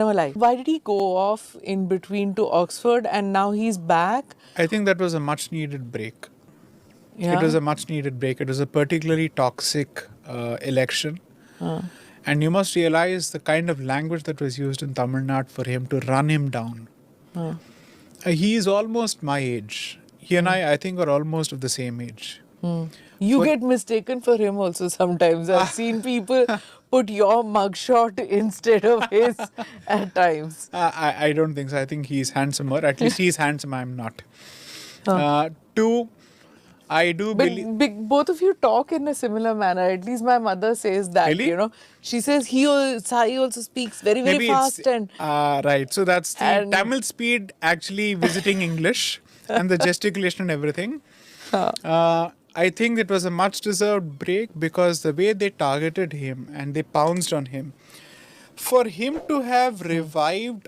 Annamalai. Why did he go off in between to Oxford and now he's back? I think that was a much needed break. Yeah. It was a much needed break. It was a particularly toxic election. And you must realize the kind of language that was used in Tamil Nadu for him to run him down. He is almost my age. He and I think, are almost of the same age. You get mistaken for him also sometimes. I've seen people put your mugshot instead of his at times. I don't think so. I think he's handsomer. At least he's handsome. I'm not. Two, I do believe. But both of you talk in a similar manner. At least my mother says that, Really? you know. She says Sai also speaks very, very Maybe fast. it's And right. So that's the and- Tamil speed actually visiting English and the gesticulation and everything. I think it was a much deserved break because the way they targeted him and they pounced on him, for him to have revived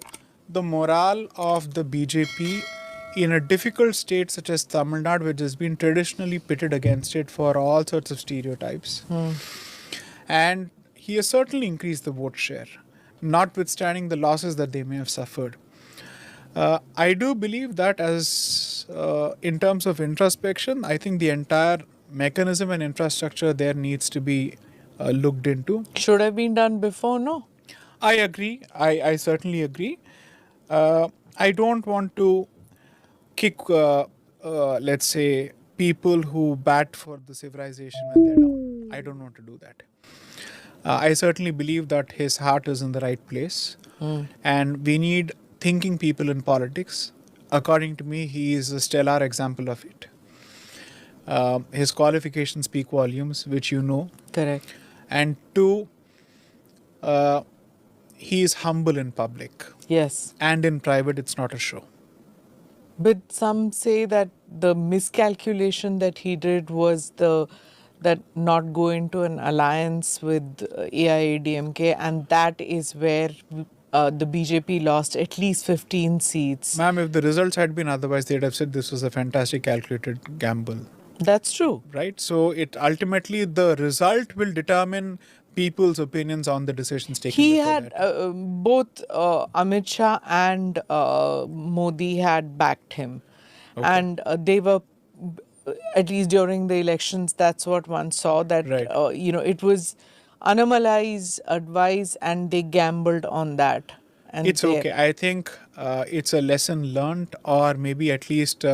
the morale of the BJP in a difficult state such as Tamil Nadu, which has been traditionally pitted against it for all sorts of stereotypes. And he has certainly increased the vote share, notwithstanding the losses that they may have suffered. I do believe that as in terms of introspection, I think the entire mechanism and infrastructure there needs to be looked into. should have been done before, no? I agree. I certainly agree. I don't want to kick, let's say, people who bat for the civilization when they're down. I don't want to do that. I certainly believe that his heart is in the right place. And we need thinking people in politics. According to me, he is a stellar example of it. His qualifications speak volumes, which you know. Correct. And two, he is humble in public. Yes. And in private, it's not a show. But some say that the miscalculation that he did was that not go into an alliance with AIADMK, and that is where the BJP lost at least 15 seats. Ma'am, if the results had been otherwise, they'd have said this was a fantastic calculated gamble. That's true. Right? So it ultimately, the result will determine people's opinions on the decisions taken. He before had that. both Amit Shah and Modi had backed him. Okay. And they were, at least during the elections, that's what one saw, that, Right. It was Annamalai's advice and they gambled on that. And It's okay. I think it's a lesson learned, or maybe at least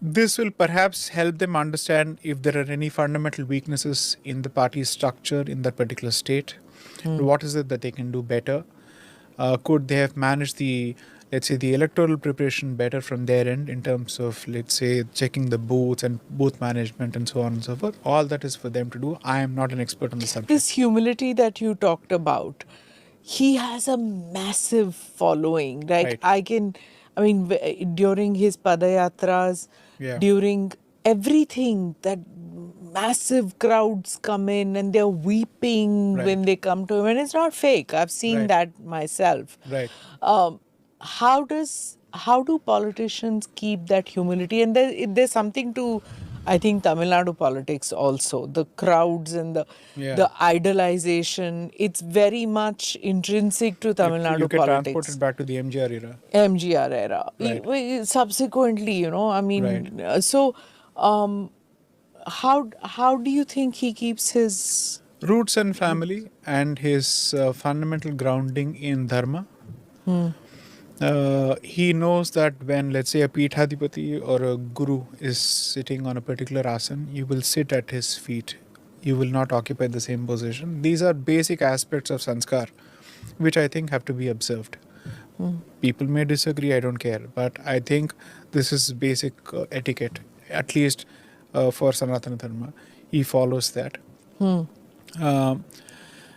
this will perhaps help them understand if there are any fundamental weaknesses in the party structure in that particular state. What is it that they can do better? Could they have managed the electoral preparation better from their end in terms of, let's say, checking the booths and booth management and so on and so forth? All that is for them to do. I am not an expert on the subject. This humility that you talked about, he has a massive following. Like, Right. during his padayatras, Yeah. during everything, that massive crowds come in and they're weeping Right. when they come to him. And it's not fake. I've seen Right. that myself. Right. How do politicians keep that humility? And there's something to, I think, Tamil Nadu politics also. The crowds and the idolization. It's very much intrinsic to Tamil Nadu You get politics. transported back to the MGR era. MGR era. Right. Subsequently, Right. So how do you think he keeps his Roots and family and his fundamental grounding in dharma. He knows that when, let's say, a Peethadipati or a guru is sitting on a particular asana, you will sit at his feet. You will not occupy the same position. These are basic aspects of sanskar, which I think have to be observed. People may disagree, I don't care. But I think this is basic etiquette, at least for Sanatana Dharma. He follows that.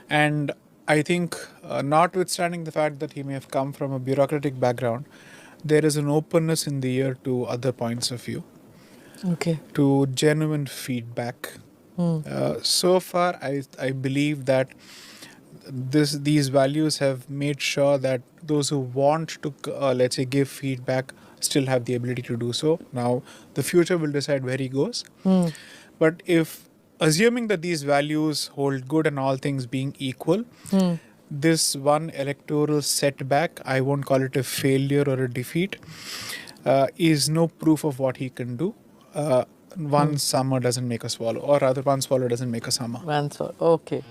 And I think, notwithstanding the fact that he may have come from a bureaucratic background, there is an openness in the ear to other points of view, to genuine feedback. So far, I believe that these values have made sure that those who want to, let's say, give feedback still have the ability to do so. Now, the future will decide where he goes. But if, assuming that these values hold good and all things being equal, this one electoral setback, I won't call it a failure or a defeat, is no proof of what he can do. One summer doesn't make a swallow, or rather, one swallow doesn't make a summer. Mansor. Okay.